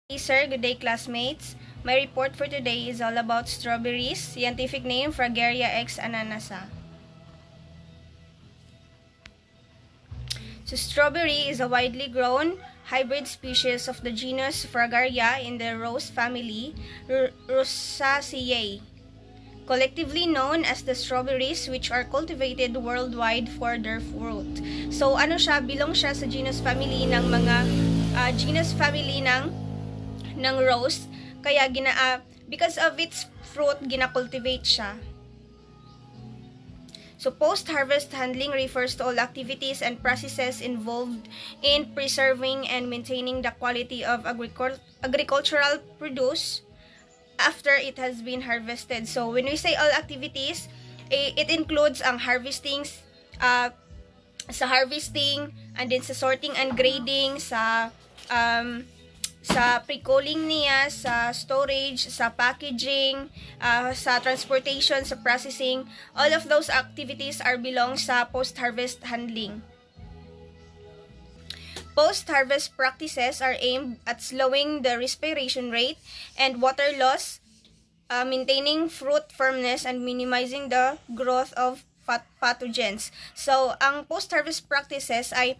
Hey sir, good day classmates. My report for today is all about strawberries, scientific name Fragaria x ananasa. So strawberry is a widely grown hybrid species of the genus Fragaria in the rose family, Rosaceae, collectively known as the strawberries, which are cultivated worldwide for their fruit. So ano siya, belong siya sa genus family ng mga ng rose, kaya because of its fruit gina-cultivate siya. So post-harvest handling refers to all activities and processes involved in preserving and maintaining the quality of agricultural produce after it has been harvested. So when we say all activities, it includes ang harvesting, sa harvesting, and then sa sorting and grading, sa pre-culling niya, sa storage, sa packaging, sa transportation, sa processing. All of those activities are belong sa post-harvest handling. Post-harvest practices are aimed at slowing the respiration rate and water loss, maintaining fruit firmness, and minimizing the growth of pathogens. So, ang post-harvest practices ay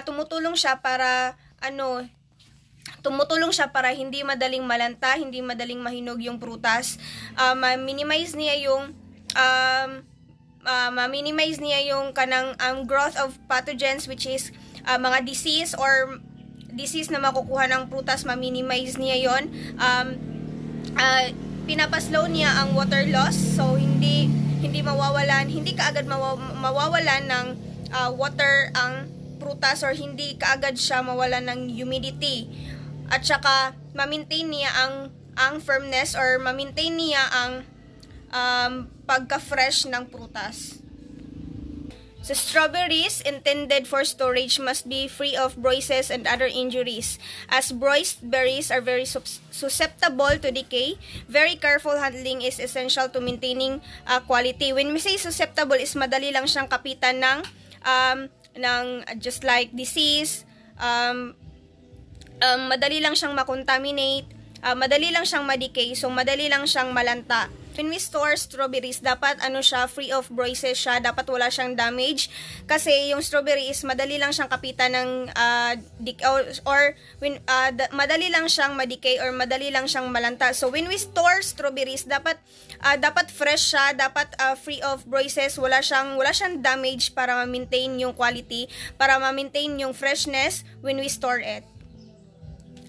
tumutulong siya para hindi madaling malanta, hindi madaling mahinog yung prutas. Ma-minimize niya yung kanang growth of pathogens, which is mga disease na makukuha ng prutas, ma-minimize niya yon. Pinapaslow niya ang water loss, so hindi kaagad mawawalan ng water ang prutas, or hindi kaagad siya mawalan ng humidity. At saka ma-maintain niya ang firmness, or ma-maintain niya ang pagka-fresh ng prutas. So strawberries intended for storage must be free of bruises and other injuries, as bruised berries are very susceptible to decay. Very careful handling is essential to maintaining quality. When we say susceptible, is madali lang siyang kapitan ng just like disease, madali lang siyang makontaminate, madali lang siyang ma-decay, so madali lang siyang malanta. When we store strawberries, dapat free of bruises siya, dapat wala siyang damage, kasi yung strawberry is madali lang siyang kapitan ng madali lang siyang ma-decay or madali lang siyang malanta. So when we store strawberries, dapat fresh siya, dapat free of bruises, wala siyang damage, para ma-maintain yung quality, para ma-maintain yung freshness when we store it.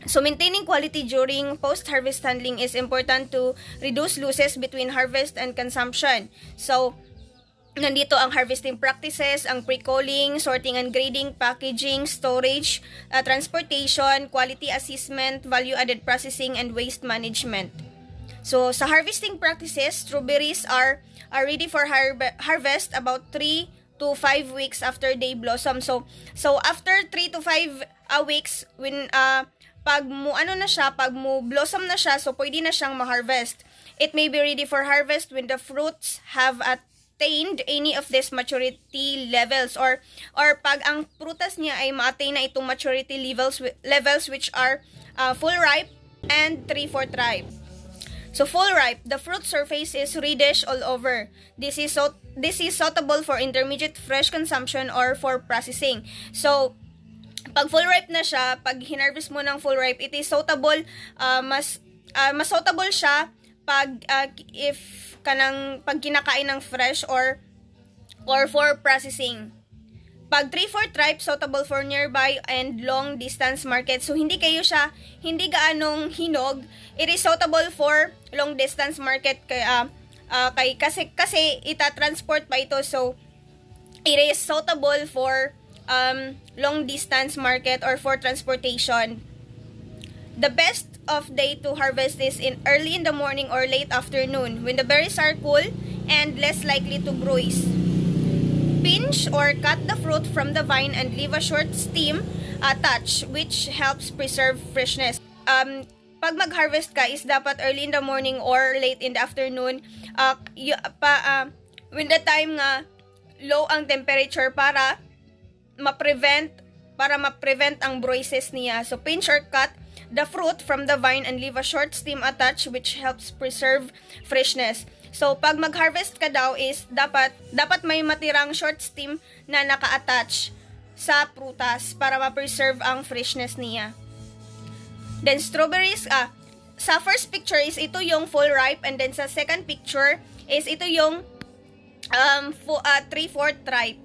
So maintaining quality during post-harvest handling is important to reduce losses between harvest and consumption. So nandito ang harvesting practices, ang pre-culling, sorting and grading, packaging, storage, transportation, quality assessment, value-added processing, and waste management. So sa harvesting practices, strawberries are ready for harvest about 3 to 5 weeks after they blossom. So after 3 to 5 weeks, when pag mo blossom na siya, so pwede na siyang ma-harvest. It may be ready for harvest when the fruits have attained any of these maturity levels, or pag ang prutas niya ay ma-attain na itong maturity levels which are full ripe and 3/4 ripe. So full ripe, the fruit surface is reddish all over. This is suitable for intermediate fresh consumption or for processing. So pag full ripe na siya, pag hinarvest mo ng full ripe, it is suitable, mas suitable siya pag pag kinakain ng fresh or for processing. Pag 3/4 ripe, suitable for nearby and long distance market. So hindi gaanong hinog, it is suitable for long distance market, kasi ita-transport pa ito, so it is suitable for long distance market or for transportation. The best of day to harvest is in early in the morning or late afternoon, when the berries are cool and less likely to bruise. Pinch or cut the fruit from the vine and leave a short stem attached, which helps preserve freshness. Pag mag-harvest ka, is dapat early in the morning or late in the afternoon, when the time nga low ang temperature, para ma-prevent ang bruises niya. So pinch or cut the fruit from the vine and leave a short stem attached which helps preserve freshness. So, pag mag-harvest ka daw is dapat may matirang short stem na naka-attach sa prutas para ma-preserve ang freshness niya. Then, strawberries, sa first picture is ito yung full ripe, and then sa second picture is ito yung 3/4 ripe.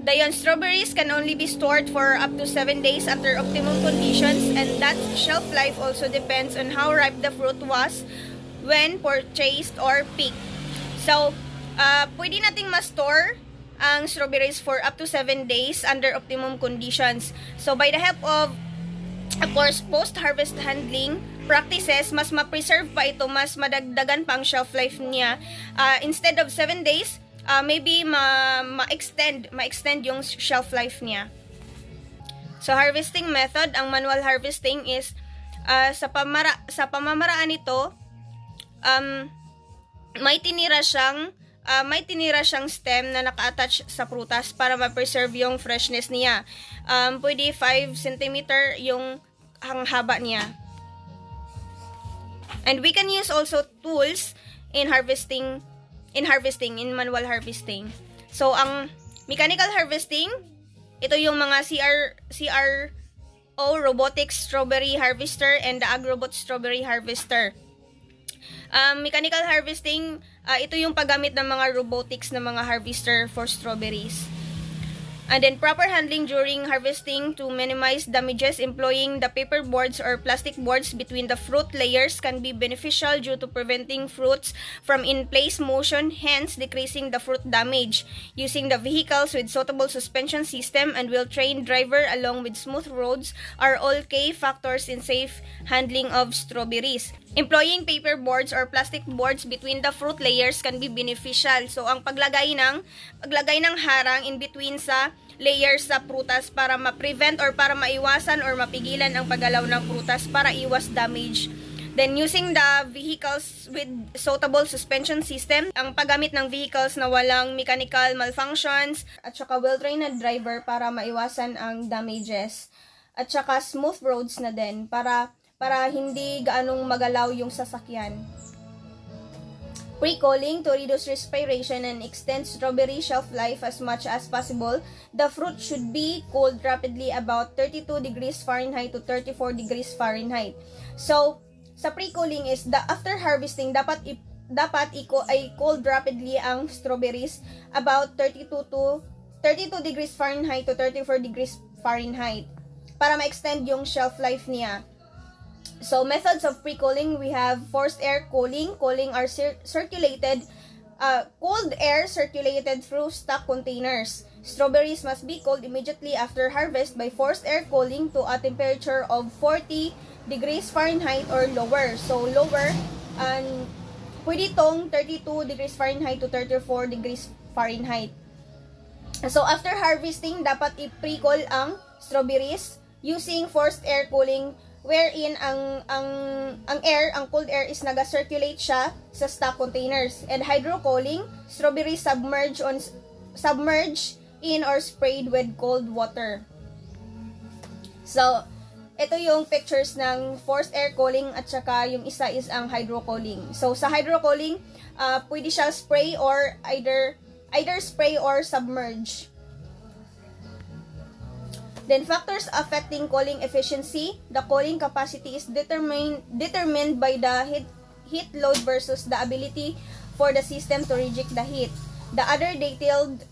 Dayon, strawberries can only be stored for up to 7 days under optimum conditions, and that shelf life also depends on how ripe the fruit was when purchased or picked. So, pwede nating ma-store ang strawberries for up to 7 days under optimum conditions. So, by the help of course, post-harvest handling practices, mas ma-preserve pa ito, mas madagdagan pa ang shelf life niya. Instead of 7 days, maybe ma-extend yung shelf life niya. So, harvesting method, ang manual harvesting is, sa pamamaraan nito, may tinira siyang stem na naka-attach sa prutas para ma-preserve yung freshness niya. Pwede 5 cm yung haba niya. And we can use also tools in manual harvesting. So, ang mechanical harvesting, ito yung mga CRO robotic strawberry harvester and the Agrobot strawberry harvester. Mechanical harvesting, ito yung paggamit ng mga robotics na mga harvester for strawberries. And then proper handling during harvesting to minimize damages, employing the paper boards or plastic boards between the fruit layers can be beneficial due to preventing fruits from in-place motion, hence decreasing the fruit damage. Using the vehicles with suitable suspension system and well-trained driver along with smooth roads are all key factors in safe handling of strawberries. Employing paper boards or plastic boards between the fruit layers can be beneficial. So, ang paglagay ng harang in between sa layers sa prutas para ma-prevent or para maiwasan or mapigilan ang paggalaw ng prutas para iwas damage. Then, using the vehicles with suitable suspension system, ang paggamit ng vehicles na walang mechanical malfunctions, at saka well-trained na driver para maiwasan ang damages. At saka smooth roads na din para hindi gaanong magalaw yung sasakyan. Pre-culling to reduce respiration and extend strawberry shelf life as much as possible. The fruit should be cooled rapidly about 32 degrees Fahrenheit to 34 degrees Fahrenheit. So, sa pre-culling is after harvesting dapat i-cold rapidly ang strawberries about 32 degrees Fahrenheit to 34 degrees Fahrenheit para ma-extend yung shelf life niya. So, methods of pre-culling, we have forced air cooling. Cooling are cold air circulated through stock containers. Strawberries must be cooled immediately after harvest by forced air cooling to a temperature of 40 degrees Fahrenheit or lower. So, lower, pwede tong 32 degrees Fahrenheit to 34 degrees Fahrenheit. So, after harvesting, dapat i-pre-cool ang strawberries using forced air cooling, wherein ang cold air is naga-circulate siya sa stock containers. And hydrocooling, strawberries submerge in or sprayed with cold water. So, ito yung pictures ng forced air cooling at saka yung isa is ang hydrocooling. So, sa hydrocooling, pwede siya spray or either spray or submerge. Then, factors affecting cooling efficiency. The cooling capacity is determined by the heat load versus the ability for the system to reject the heat. The other detailed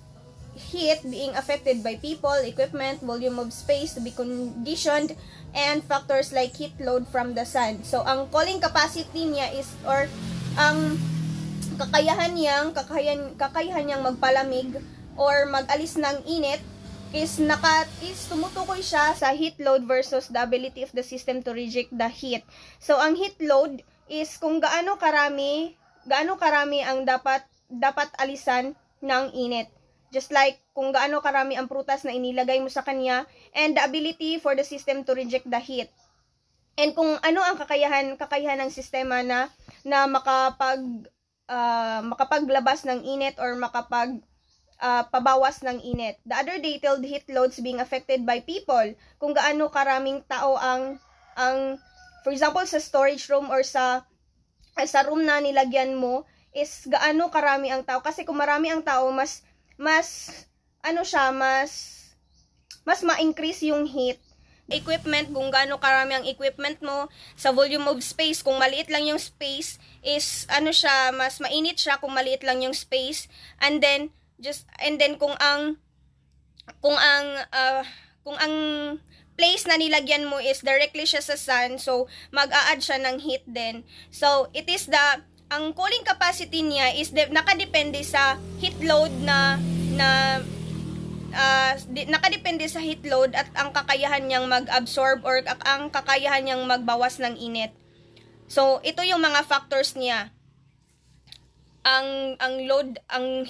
heat being affected by people, equipment, volume of space to be conditioned, and factors like heat load from the sun. So, ang cooling capacity niya is, or ang kakayahan niyang magpalamig or mag-alis ng init is tumutukoy siya sa heat load versus the ability of the system to reject the heat. So, ang heat load is kung gaano karami ang dapat alisan ng init. Just like kung gaano karami ang prutas na inilagay mo sa kanya, and the ability for the system to reject the heat. And kung ano ang kakayahan ng sistema na makapaglabas ng init or pabawas ng init. The other detailed heat loads being affected by people, kung gaano karaming tao ang for example, sa storage room or sa room na nilagyan mo, is gaano karami ang tao. Kasi kung marami ang tao, mas ma-increase yung heat. Equipment, kung gaano karami ang equipment mo, sa volume of space, kung maliit lang yung space, is mas mainit siya kung maliit lang yung space. And then kung ang place na nilagyan mo is directly siya sa sun, so mag-a-add siya ng heat din. So it is ang cooling capacity niya is nakadepende sa heat load nakadepende sa heat load at ang kakayahan niyang mag-absorb or ang kakayahan niyang magbawas ng init. So ito yung mga factors niya. Ang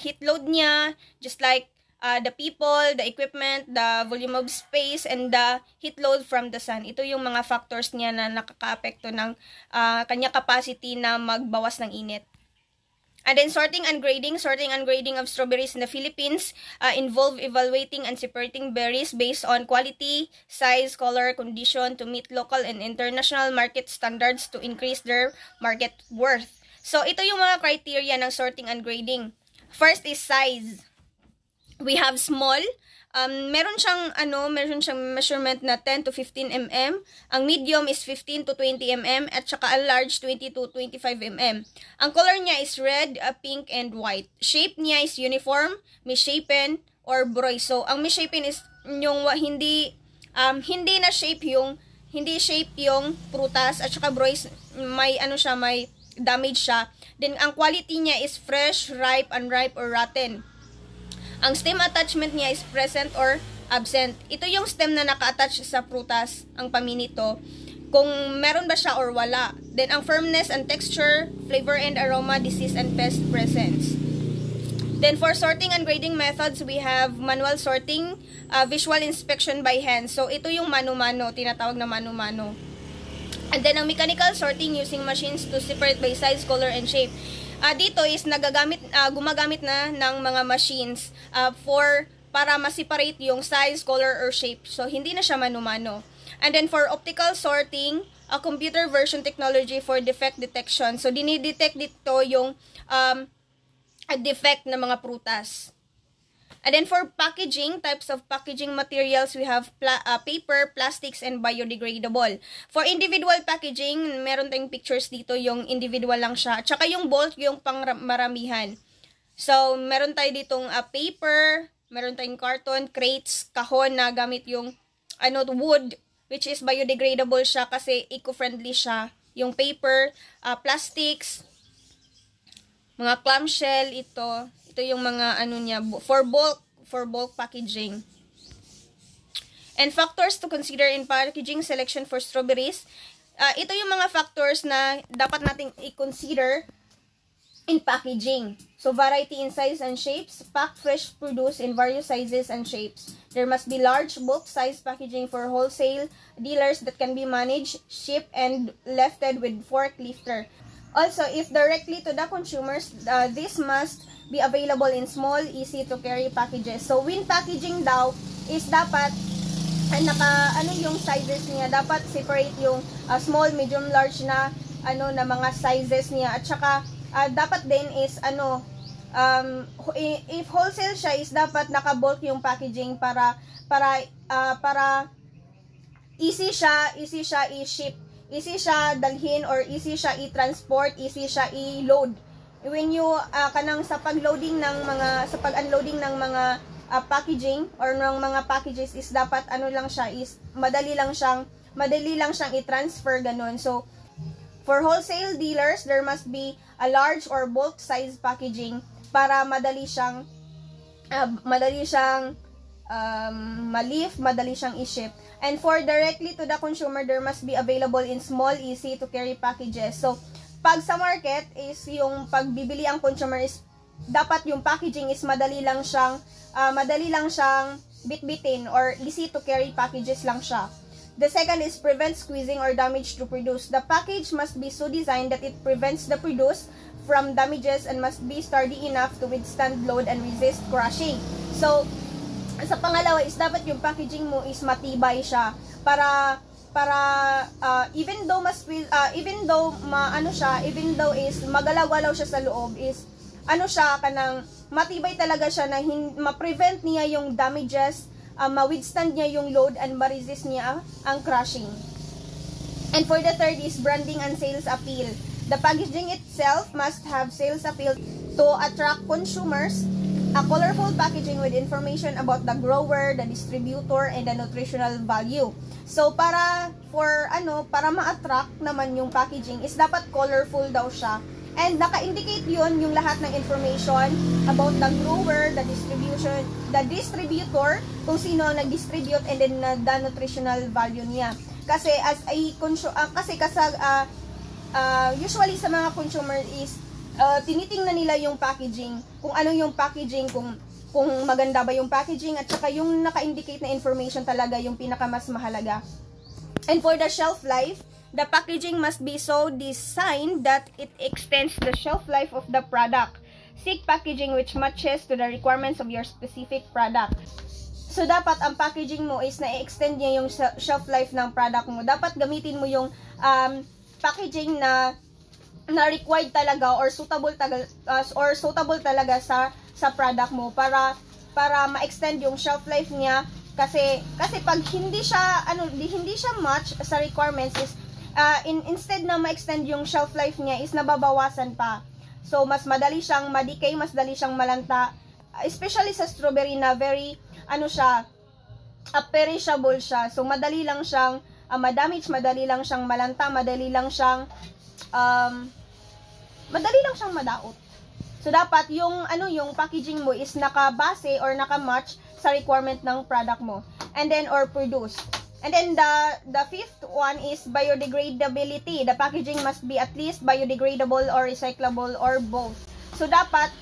heat load niya, just like the people, the equipment, the volume of space, and the heat load from the sun. Ito yung mga factors niya na nakaka-apekto ng kanya capacity na magbawas ng init. And then sorting and grading of strawberries in the Philippines involve evaluating and separating berries based on quality, size, color, condition to meet local and international market standards to increase their market worth. So ito yung mga criteria ng sorting and grading. First is size. We have small. Meron siyang measurement na 10 to 15 mm. Ang medium is 15 to 20 mm at saka ang large 20 to 25 mm. Ang color niya is red, pink, and white. Shape niya is uniform, misshapen, or broy. So ang misshapen is yung hindi shape yung prutas, at saka broy may damage siya. Then ang quality niya is fresh, ripe, unripe, or rotten. Ang stem attachment niya is present or absent. Ito yung stem na naka-attach sa prutas, ang paminito, kung meron ba siya or wala. Then ang firmness and texture, flavor and aroma, disease and pest presence. Then for sorting and grading methods, we have manual sorting, visual inspection by hand. So ito yung mano-mano, tinatawag na mano-mano. And then ang mechanical sorting using machines to separate by size, color, and shape. Dito is gumagamit na ng mga machines para ma-separate yung size, color, or shape. So hindi na siya mano-mano. And then for optical sorting, a computer version technology for defect detection. So dinidetect dito yung defect ng mga prutas. And then for packaging, types of packaging materials, we have paper, plastics, and biodegradable. For individual packaging, meron tayong pictures dito, yung individual lang siya. At saka yung bulk, yung pang maramihan. So, meron tayo ditong paper, meron tayong carton, crates, kahon na gamit yung wood, which is biodegradable siya kasi eco-friendly siya. Yung paper, plastics, mga clamshell, ito yung mga niya for bulk packaging. And factors to consider in packaging selection for strawberries. Ito yung mga factors na dapat nating i-consider in packaging. So variety in size and shapes, pack fresh produce in various sizes and shapes. There must be large bulk size packaging for wholesale dealers that can be managed, shipped, and lifted with forklifter. Also, if directly to the consumers, this must be available in small, easy to carry packages. So when packaging daw is dapat yung sizes niya, dapat separate yung small, medium, large na na mga sizes niya. At saka dapat din is if wholesale siya is dapat naka-bulk yung packaging para easy siya i-ship, easy siya dalhin, or easy siya i-transport, easy siya i-load. When you sa pag-unloading ng mga packaging or ng mga packages is dapat lang siya is madali lang siyang i-transfer ganun. So for wholesale dealers, there must be a large or bulk size packaging para madali siyang ma-lift, madali siyang i-ship. And for directly to the consumer, there must be available in small, easy to carry packages. So pag sa market is yung pagbibili ang consumer is dapat yung packaging is madali lang siyang bitbitin, or easy to carry packages lang siya. The second is prevent squeezing or damage to produce. The package must be so designed that it prevents the produce from damages and must be sturdy enough to withstand load and resist crushing. So sa pangalawa is dapat yung packaging mo is matibay siya para even though is magalaw-galaw siya sa loob, is siya kanang matibay talaga siya na ma-prevent niya yung damages, ma-withstand niya yung load, and ma-resist niya ang crushing. And for the third is branding and sales appeal. The packaging itself must have sales appeal to attract consumers. A colorful packaging with information about the grower, the distributor, and the nutritional value. So para ma-attract naman yung packaging is dapat colorful daw siya. And naka-indicate yun yung lahat ng information about the grower, the distributor, kung sino nag-distribute, and then the nutritional value niya. Kasi usually sa mga consumer is tinitingnan nila yung packaging, kung ano yung packaging, kung maganda ba yung packaging, at saka yung naka-indicate na information talaga yung pinakamas mahalaga. And for the shelf life, the packaging must be so designed that it extends the shelf life of the product. Seek packaging which matches to the requirements of your specific product. So dapat ang packaging mo is na-extend niya yung shelf life ng product mo. Dapat gamitin mo yung packaging na required talaga or suitable talaga sa product mo para ma-extend yung shelf life niya, kasi pag hindi siya match sa requirements is instead na ma-extend yung shelf life niya is nababawasan pa. So mas madali siyang ma-decay, mas madali siyang malanta, especially sa strawberry na very perishable siya. So madali lang siyang ma-damage, madali lang siyang malanta, madali lang siyang madaot. So dapat yung packaging mo is nakabase or nakamatch sa requirement ng product mo, and then or produce. And then the fifth one is biodegradability. The packaging must be at least biodegradable or recyclable or both. So dapat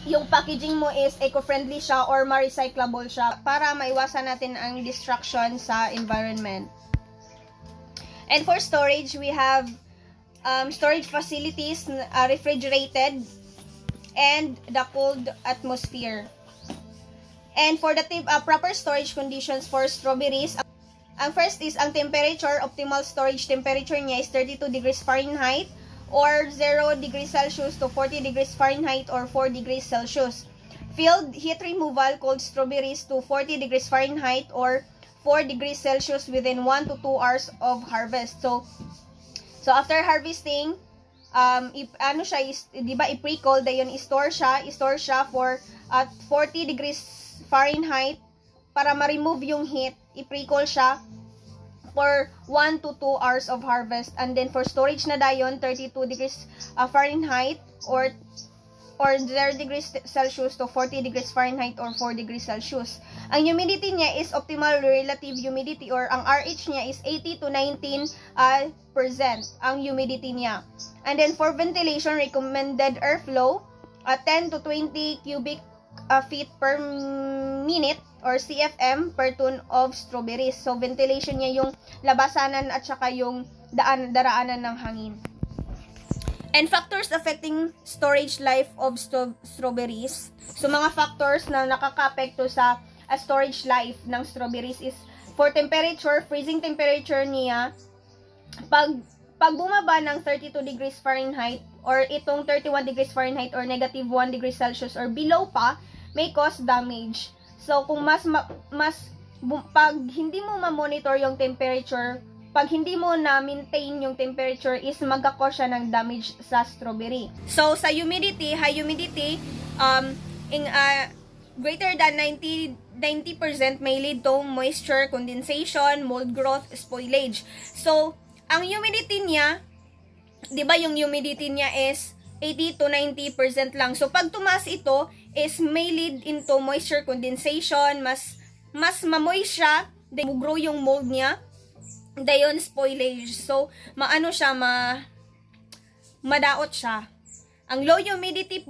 yung packaging mo is eco-friendly siya or ma-recyclable siya para maiwasan natin ang destruction sa environment. And for storage, we have storage facilities, refrigerated, and the cold atmosphere. And for the proper storage conditions for strawberries, ang first is ang temperature. Optimal storage temperature niya is 32 degrees Fahrenheit or 0 degrees Celsius to 40 degrees Fahrenheit or 4 degrees Celsius. Field heat removal cold strawberries to 40 degrees Fahrenheit or 4 degrees Celsius within 1 to 2 hours of harvest. So after harvesting, i-pre-cold, dayon i-store siya for 40 degrees Fahrenheit para ma-remove yung heat. I-pre-cold siya for 1 to 2 hours of harvest. And then for storage na dayon, 32 degrees Fahrenheit or 0 degrees Celsius to 40 degrees Fahrenheit or 4 degrees Celsius. Ang humidity niya is optimal relative humidity or ang RH niya is 80 to 19% ang humidity niya. And then for ventilation, recommended airflow 10 to 20 cubic feet per minute or CFM per ton of strawberries. So ventilation niya yung labasanan at saka yung daraanan ng hangin. And factors affecting storage life of strawberries. So mga factors na nakaka-apekto sa storage life ng strawberries is for temperature, freezing temperature niya. Pag bumaba ng 32 degrees Fahrenheit or itong 31 degrees Fahrenheit or negative 1 degrees Celsius or below pa, may cause damage. So kung pag hindi mo ma-monitor yung temperature, pag hindi mo na-maintain yung temperature is magkakause siya ng damage sa strawberry. So sa humidity, high humidity, greater than 90% may lead to moisture condensation, mold growth, spoilage. So ang humidity niya, 'di ba yung humidity niya is 80 to 90% lang. So pag tumaas ito is may lead into moisture condensation, mas ma-moist siya, then grow yung mold niya. Dayon spoilage. So madaot siya. Ang low humidity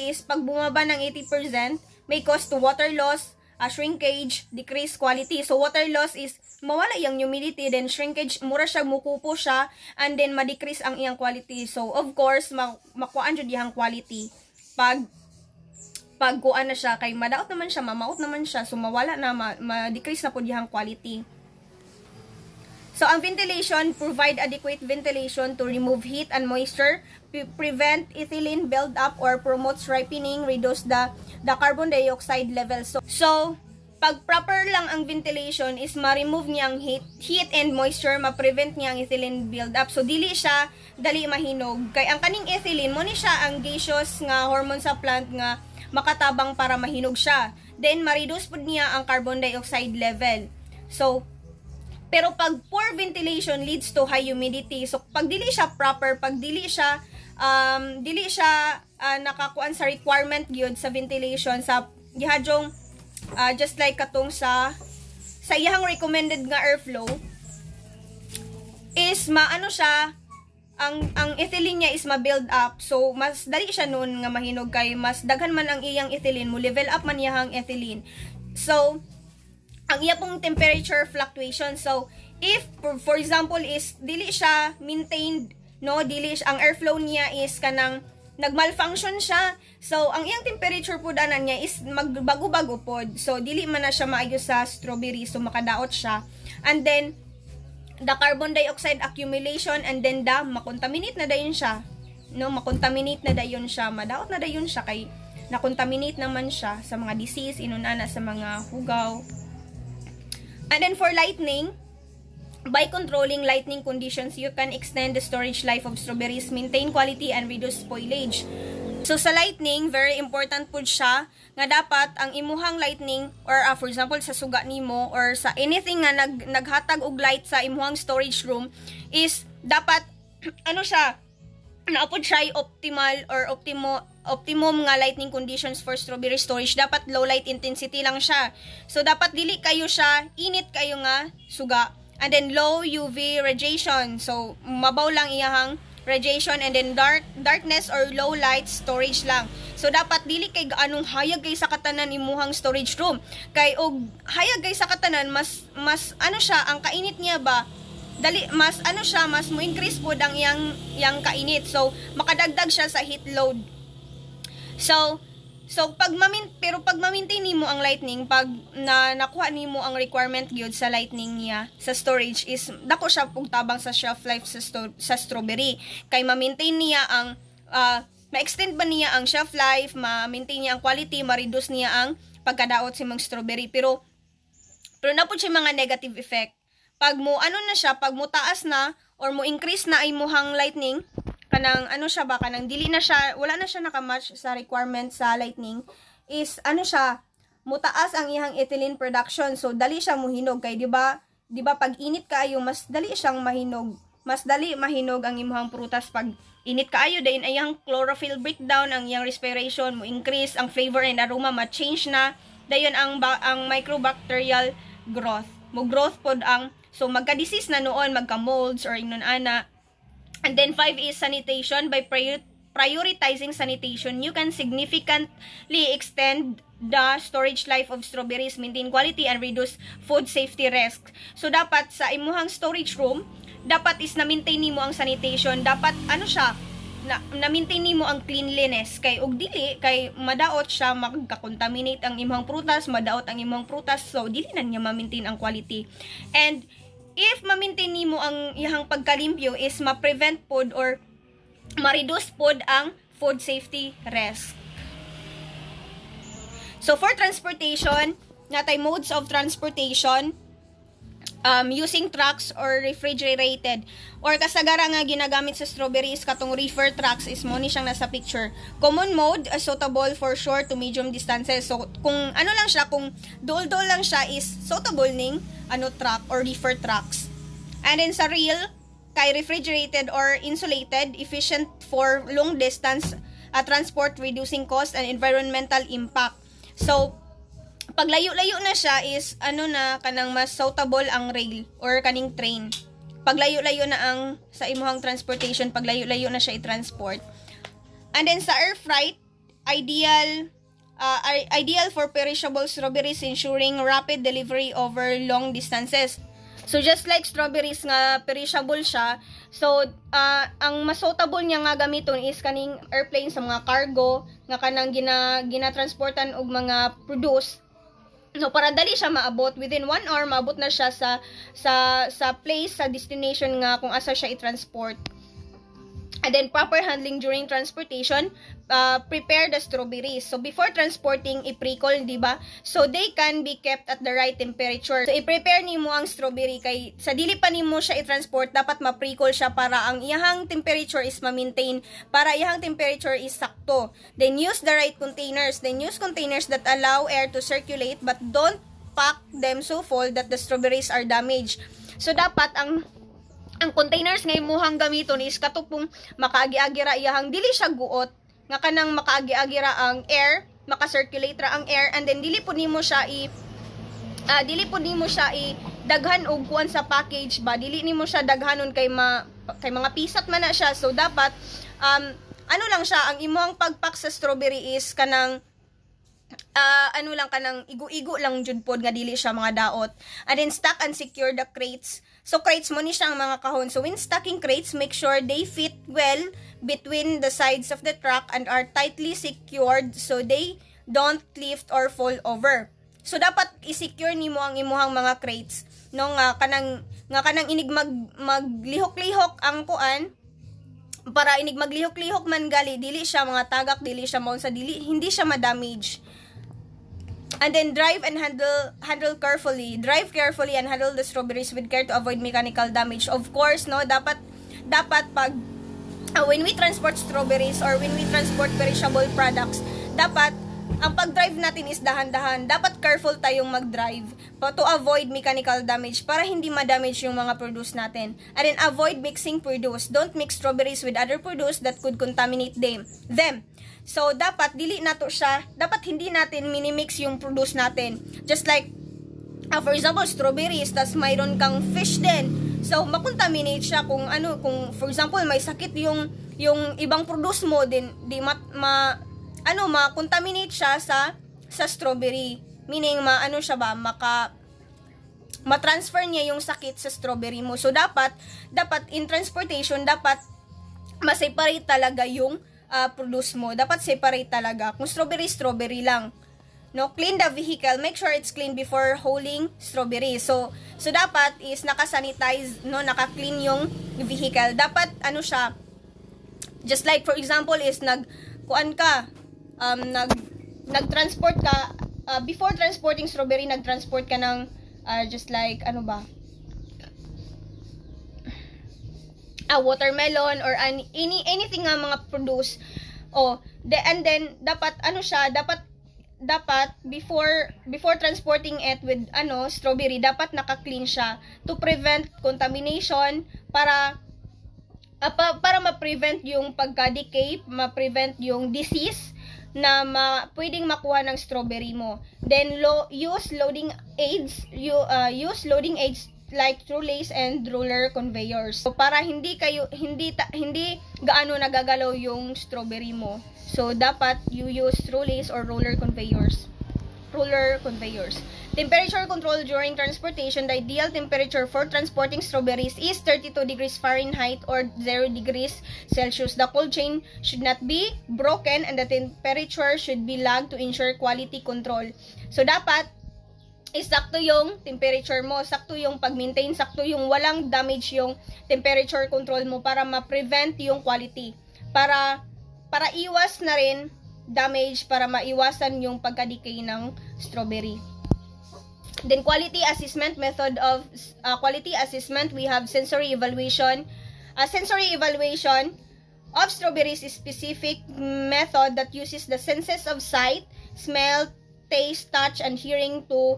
is pag bumaba ng 80%, may cause to water loss, shrinkage, decreased quality. So water loss is mawala yung humidity, then shrinkage, mura siya, mukupo siya, and then ma-decrease ang iyang quality. So of course makuhaan jud iyang quality pag kuan na siya, kay madaot naman siya, mamaot naman siya, so mawala na, ma-decrease na po iyang quality. So, ang ventilation, provide adequate ventilation to remove heat and moisture, prevent ethylene build-up or promotes ripening, reduce the carbon dioxide level. So, pag proper lang ang ventilation is ma-remove niya ang heat and moisture, ma-prevent niya ang ethylene build-up. So, dili siya dali mahinog. Kay ang kaning ethylene, mo ni siya ang gaseous nga hormone sa plant nga makatabang para mahinog siya. Then, ma-reduce po niya ang carbon dioxide level. So, pero pag poor ventilation leads to high humidity. So, pag dili siya proper, pag dili siya nakakuan sa requirement gyud sa ventilation, sa gihadjong just like katong sa iyang recommended nga airflow, is maano siya, ang ethylene niya is ma-build up. So, mas dali siya noon nga mahinog kay mas daghan man ang iyang ethylene, mo level up man iyang ethylene. So, ang iya pong temperature fluctuation. So, if, for example, is dili siya maintained, no, ang airflow niya is kanang nagmalfunction siya. So, ang iyang temperature po danan niya is magbago-bago pod. So, dili man na siya maayo sa strawberry. So, makadaot siya. And then, the carbon dioxide accumulation and then makontaminate na dayon siya. No, makontaminate na dayon siya. Madaot na dayon siya kay nakontaminate naman siya sa mga disease, inunana sa mga hugaw. And then for lightning, by controlling lightning conditions, you can extend the storage life of strawberries, maintain quality, and reduce spoilage. So sa lightning, very important po siya nga dapat ang imuhang lightning or for example sa suga nimo or sa anything nga naghatag og light sa imuhang storage room is dapat ano siya, naapod siya optimal or optimum nga lightning conditions for strawberry storage. Dapat low light intensity lang siya. So, dapat dili kayo siya, init kayo nga suga. And then, low UV radiation. So, mabaw lang iyahang radiation. And then, darkness or low light storage lang. So, dapat dili kay gaanong hayag kay sa katanan imuhang storage room. Kay, og hayag kay sa katanan, mas ano siya, ang kainit niya ba, mas ano siya, mas mo increase po ang yang kainit. So, makadagdag siya sa heat load. So pag ma-maintain nimo ang lightning, pag nakuha nimo ang requirement gyud sa lightning niya sa storage is dako siya pug tabang sa shelf life sa strawberry. Kay ma-maintain niya ang ma-extend ba niya ang shelf life, ma-maintain niya ang quality, ma-reduce niya ang pagkadaot sa mga strawberry. Pero na po siya mga negative effect. Pag mo ano na siya, pag mo taas na or mo increase na ay muhang lightning, kanang ano siya ba, kanang dili na siya, wala na siya nakamatch sa requirement sa lightning, is ano siya, mutaas ang iyang ethylene production. So dali siya mohinog kay di ba pag init kaayo mas dali siyang mahinog. Mas dali mahinog ang imong prutas pag init kaayo, dayon iyang chlorophyll breakdown, ang iyang respiration mo increase, ang flavor and aroma ma-change na, dayon ang microbacterial growth. Mo growth pod ang so magka-disease na noon, magka-molds or ingnon ana. And then 5 is sanitation. By prioritizing sanitation, you can significantly extend the storage life of strawberries, maintain quality, and reduce food safety risks. So, dapat sa imuhang storage room, dapat is na-maintain nimo ang sanitation. Dapat, ano siya, na-maintain nimo ang cleanliness. Kay, og dili, kay madaot siya, magka-contaminate ang imong prutas, madaot ang imong prutas, so, dili na niya ma-maintain ang quality. And, if ma-maintain nimo ang iyang pagkalimpyo is ma-prevent pod or ma-reduce pod ang food safety risk. So for transportation, natay modes of transportation, using trucks or refrigerated or kasagara nga ginagamit sa strawberries katong reefer trucks is mo ni siyang nasa picture. Common mode, suitable for short to medium distances. So kung ano lang siya, kung dol-dol lang siya is suitable ning truck or reefer trucks. And then sa real, kay refrigerated or insulated, efficient for long distance transport, reducing cost and environmental impact. So pag layo-layo na siya is kanang mas suitable ang rail or kaning train. Pag layo-layo na ang sa imuhang transportation, pag layo-layo na siya i-transport. And then sa air freight, ideal for perishable strawberries, ensuring rapid delivery over long distances. So just like strawberries nga perishable siya, so ang mas suitable niya nga gamiton is kaning airplane sa mga cargo nga kanang ginatransportan og mga produce. So para dali siya maabot, within 1 hour maabot na siya sa place, sa destination nga kung asa siya i-transport. And then proper handling during transportation, prepare the strawberries. So before transporting, i-pre-cool, di ba? So they can be kept at the right temperature. So i-prepare nimo ang strawberry kay sa dili pa nimo siya i-transport, dapat ma-pre-cool siya para ang iyang temperature is ma-maintain, para iyang temperature is sakto. Then use the right containers. Then use containers that allow air to circulate but don't pack them so full that the strawberries are damaged. So dapat ang containers nga imuhang gamiton is katupong makaagi-agira iyahang dili siya guot, nga kanang makaagi-agira ang air, maka-circulate ra ang air, and then dili po nimo siya daghan og kuan sa package ba, dili nimo siya daghanon kay mga pisat man na siya. So dapat ano lang siya, ang imuhang pagpack sa strawberry is kanang kanang igu-igu lang jud pod nga dili siya mga daot. And then stack and secure the crates. So crates mo ni siya ang mga kahon. So when stacking crates, make sure they fit well between the sides of the truck and are tightly secured so they don't lift or fall over. So dapat i-secure nimo ang imuhang mga crates no nga kanang inig maglihok-lihok ang kuan, para inig maglihok-lihok man gali, dili siya mga tagak, dili siya maun sa dili, hindi siya ma-damage. And then drive and handle carefully. Drive carefully and handle the strawberries with care to avoid mechanical damage. Of course, no, dapat pag when we transport strawberries or when we transport perishable products, dapat ang pag-drive natin is dahan-dahan. Dapat careful tayong mag-drive to avoid mechanical damage, para hindi ma-damage yung mga produce natin. And then avoid mixing produce. Don't mix strawberries with other produce that could contaminate them. So dapat dili nato siya, dapat hindi natin minimix yung produce natin. Just like for example strawberries, tas mayroon kang fish din. So makontaminate siya kung for example may sakit yung ibang produce mo, din ma-contaminate siya sa strawberry. Meaning ma-transfer niya yung sakit sa strawberry mo. So dapat in transportation, dapat ma-separate talaga yung produce mo. Dapat separate talaga. Kung strawberry lang. No, clean the vehicle. Make sure it's clean before hauling strawberries. So dapat is naka-sanitize, no, naka-clean yung vehicle. Dapat siya, just like for example is nag-transport ka, before transporting strawberry, nag-transport ka ng just like watermelon or anything nga mga produce. And then dapat dapat before transporting it with strawberry, dapat naka-clean siya to prevent contamination, para ma-prevent yung pagka-decay, ma-prevent yung disease na pwedeng makuha ng strawberry mo. Then use loading aids like trolleys and roller conveyors. So para hindi gaano nagagalaw yung strawberry mo. So dapat you use trolleys or roller conveyors. Temperature control during transportation. The ideal temperature for transporting strawberries is 32 degrees Fahrenheit or 0 degrees Celsius. The cold chain should not be broken and the temperature should be lagged to ensure quality control. So dapat sakto yung temperature mo, sakto yung pag-maintain, sakto yung walang damage yung temperature control mo, para ma-prevent yung quality, para iwas na rin damage, para maiwasan yung pagka-decay ng strawberry. Then quality assessment method of quality assessment, we have sensory evaluation. Sensory evaluation of strawberries is specific method that uses the senses of sight, smell, taste, touch, and hearing to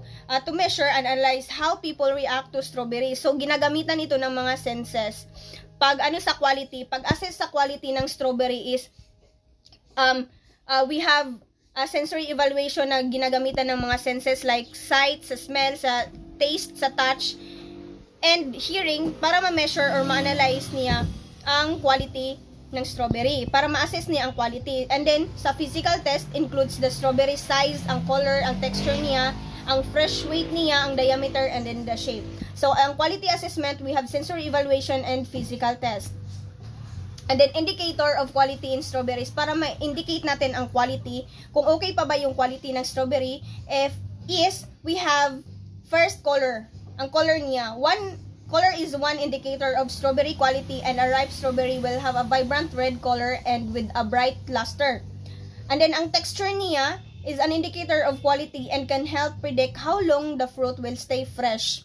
measure and analyze how people react to strawberries. So ginagamitan ito ng mga senses. Pag sa quality, pag-assess sa quality ng strawberry is we have a sensory evaluation na ginagamitan ng mga senses like sight, sa smell, sa taste, sa touch, and hearing, para ma-measure or ma-analyze niya ang quality ng strawberry, para ma-assess niya ang quality. And then sa physical test includes the strawberry size, ang color, ang texture niya, ang fresh weight niya, ang diameter, and then the shape. So ang quality assessment, we have sensory evaluation and physical test. And then indicator of quality in strawberries, para ma-indicate natin ang quality, kung okay pa ba yung quality ng strawberry, if is we have first color. Ang color niya, color is one indicator of strawberry quality, and a ripe strawberry will have a vibrant red color and with a bright luster. And then ang texture niya is an indicator of quality and can help predict how long the fruit will stay fresh.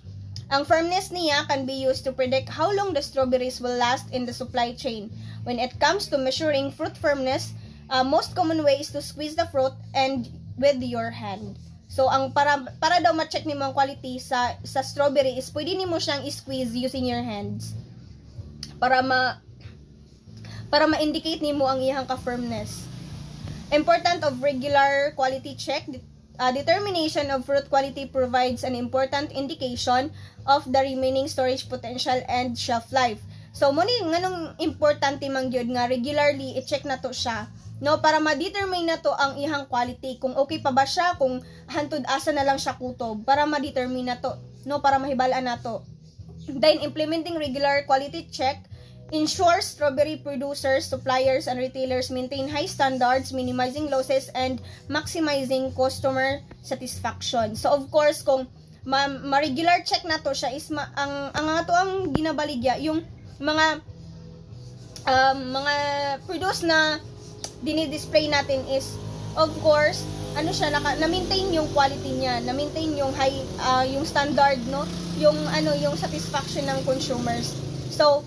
Ang firmness niya can be used to predict how long the strawberries will last in the supply chain. When it comes to measuring fruit firmness, most common way is to squeeze the fruit and with your hand. So ang para daw ma-check nimo ang quality sa strawberry is pwede nimo siyang i-squeeze using your hands para ma-indicate nimo ang iyang ka-firmness. Important of regular quality check. Determination of fruit quality provides an important indication of the remaining storage potential and shelf life. So mo ni nganong importante man gyud nga regularly i-check nato siya, no, para ma-determine nato ang ihang quality, kung okay pa ba siya, kung hantud asa na lang siya kutob, para ma-determine nato, no, para mahibal-an nato. Then implementing regular quality check ensures strawberry producers, suppliers, and retailers maintain high standards, minimizing losses, and maximizing customer satisfaction. So, of course, kung ma-regular check na to siya, is ang ato ang ginabaligya, yung mga produce na dinidisplay natin is, of course, ano siya, na-maintain yung quality niya, na-maintain yung high, yung standard, no? Yung satisfaction ng consumers. So,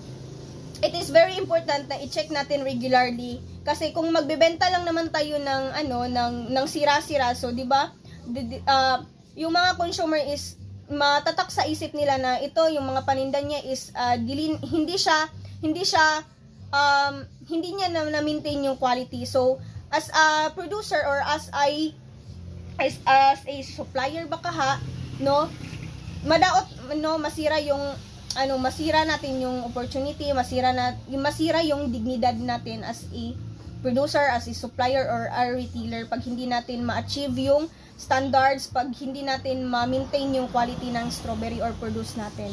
it is very important na i-check natin regularly, kasi kung magbebenta lang naman tayo ng sira-sira, so 'di ba? Yung mga consumer is matatak sa isip nila na ito yung mga paninda niya is hindi niya na-maintain yung quality. So as a producer or as a supplier baka no, madaot no masira natin yung opportunity, masira yung dignidad natin as a producer, as a supplier, or a retailer pag hindi natin ma-achieve yung standards, pag hindi natin ma-maintain yung quality ng strawberry or produce natin.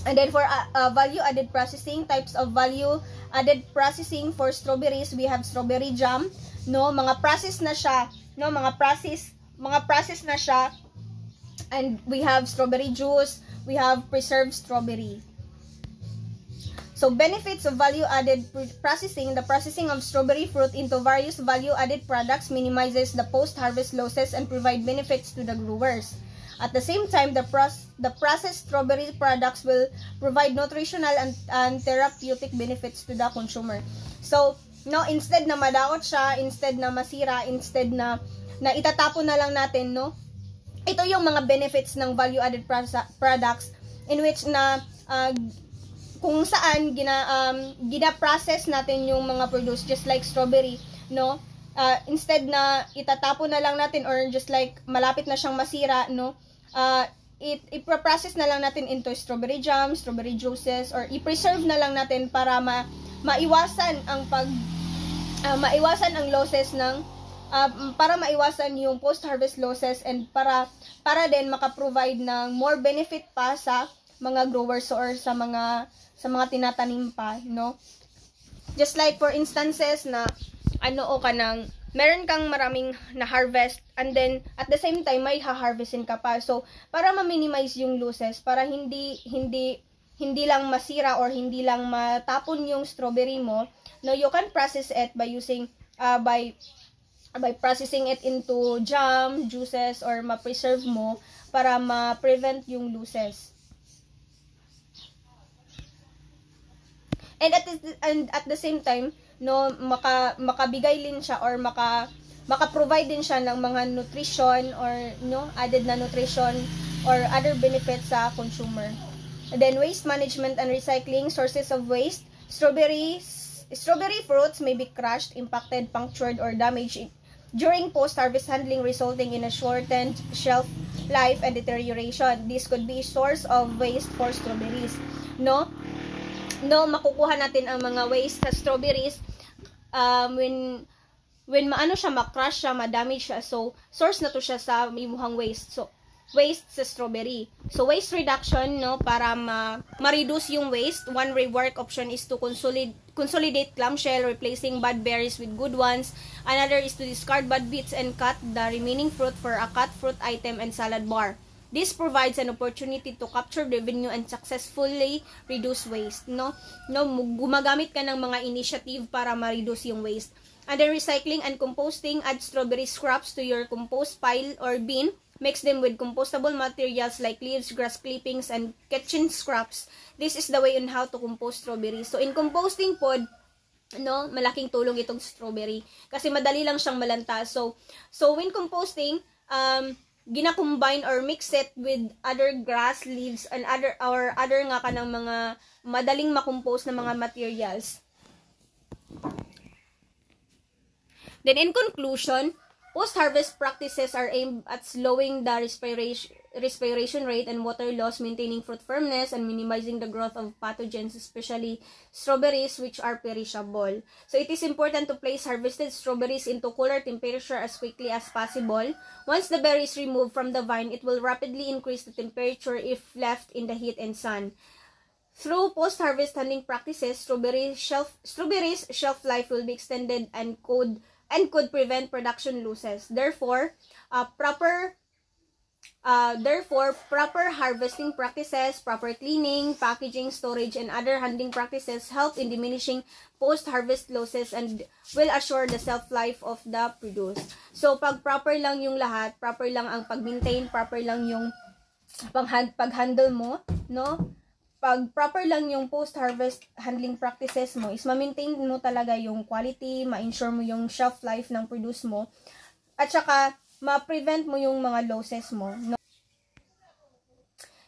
And then for value-added processing, types of value-added processing for strawberries, we have strawberry jam, no, mga process na siya, and we have strawberry juice, we have preserved strawberry. So benefits of value-added processing. The processing of strawberry fruit into various value-added products minimizes the post-harvest losses and provide benefits to the growers. At the same time, the processed strawberry products will provide nutritional and therapeutic benefits to the consumer. So, no, instead na madaot siya, instead na masira, instead na itatapon na lang natin, no, ito yung mga benefits ng value-added products in which na kung saan gina-process natin yung mga produce just like strawberry, no? Instead na itatapon na lang natin or just like malapit na siyang masira, no? I-process na lang natin into strawberry jam, strawberry juices, or i-preserve na lang natin para maiwasan ang losses ng para maiwasan yung post-harvest losses, and para din maka-provide ng more benefit pa sa mga growers or sa mga tinatanim pa, no? Just like for instances na meron kang maraming na-harvest, and then at the same time may ha-harvestin ka pa. So para ma-minimize yung losses, para hindi lang masira or hindi lang matapon yung strawberry mo, no, you can process it by using by processing it into jam, juices, or ma-preserve mo para ma-prevent yung losses. And at the same time, no, makabigay din siya or maka-provide din siya ng mga nutrition or no, added na nutrition or other benefits sa consumer. And then waste management and recycling, sources of waste. Strawberry fruits may be crushed, impacted, punctured, or damaged during post-harvest handling, resulting in a shortened shelf life and deterioration. This could be a source of waste for strawberries. No, makukuha natin ang mga waste sa strawberries when ma-crush siya, ma-damage siya. So, source na to siya sa imuhang waste. So, waste sa strawberry. So waste reduction, no, para ma-reduce yung waste, one rework option is to consolidate clamshell, replacing bad berries with good ones. Another is to discard bad bits and cut the remaining fruit for a cut fruit item and salad bar. This provides an opportunity to capture revenue and successfully reduce waste, no? Gumagamit ka ng mga initiative para ma-reduce yung waste. Under recycling and composting, add strawberry scraps to your compost pile or bin. Mix them with compostable materials like leaves, grass clippings, and kitchen scraps. This is the way on how to compost strawberries. So, in composting pod, no, malaking tulong itong strawberry kasi madali lang siyang malanta. So when composting, gina-combine or mix it with other grass, leaves, and other nga ka ng mga madaling makompose na mga materials. Then in conclusion, post-harvest practices are aimed at slowing the respiration rate and water loss, maintaining fruit firmness, and minimizing the growth of pathogens, especially strawberries, which are perishable. So it is important to place harvested strawberries into cooler temperature as quickly as possible. Once the berry is removed from the vine, it will rapidly increase the temperature if left in the heat and sun. Through post-harvest handling practices, strawberries' shelf life will be extended and could prevent production losses. Therefore, proper harvesting practices, proper cleaning, packaging, storage, and other handling practices help in diminishing post-harvest losses and will assure the shelf life of the produce. So, pag proper lang yung lahat, proper lang ang pag-maintain, proper lang yung pag-handle mo, no? Pag proper lang yung post-harvest handling practices mo, is ma-maintain mo talaga yung quality, ma-ensure mo yung shelf life ng produce mo, at saka ma-prevent mo yung mga losses mo. No?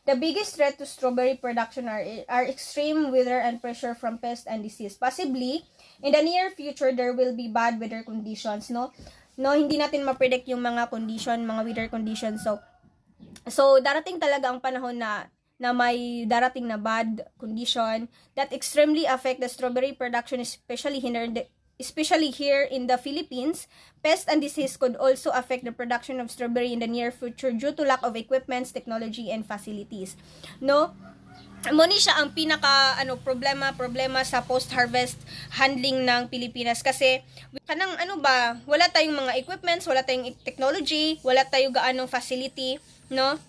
The biggest threat to strawberry production are extreme weather and pressure from pests and disease. Possibly, in the near future, there will be bad weather conditions, no? No, hindi natin ma-predict yung mga weather conditions. So darating talaga ang panahon na may darating na bad condition that extremely affect the strawberry production, especially here in the Philippines. Pests and disease could also affect the production of strawberry in the near future due to lack of equipments, technology, and facilities. No? Muna siya ang pinaka problema sa post-harvest handling ng Pilipinas kasi wala tayong mga equipments, wala tayong technology, wala tayong gaanong facility, no?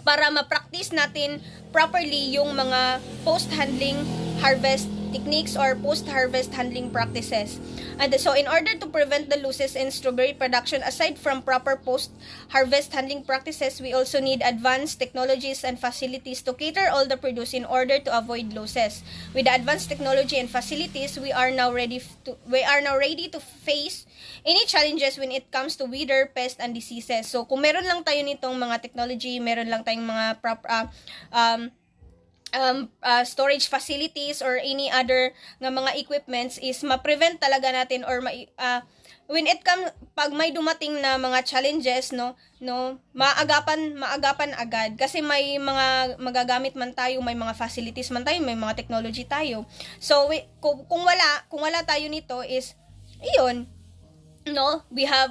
Para ma-practice natin properly yung mga post-handling harvest techniques or post-harvest handling practices. And so, in order to prevent the losses in strawberry production, aside from proper post-harvest handling practices, we also need advanced technologies and facilities to cater all the produce in order to avoid losses. With the advanced technology and facilities, we are now ready to face any challenges when it comes to weather, pests, and diseases. So, kung meron lang tayo nitong mga technology, meron lang tayong mga storage facilities or any other nga mga equipments, is ma-prevent talaga natin or when it comes pag may dumating na mga challenges, maagapan agad kasi may mga magagamit man tayo, may mga facilities man tayo, may mga technology tayo. So kung wala tayo nito, is iyon, no, we have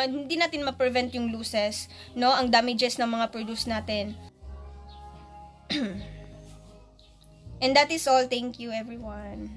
hindi natin ma-prevent yung losses, no, ang damages ng mga produce natin. And that is all. Thank you, everyone.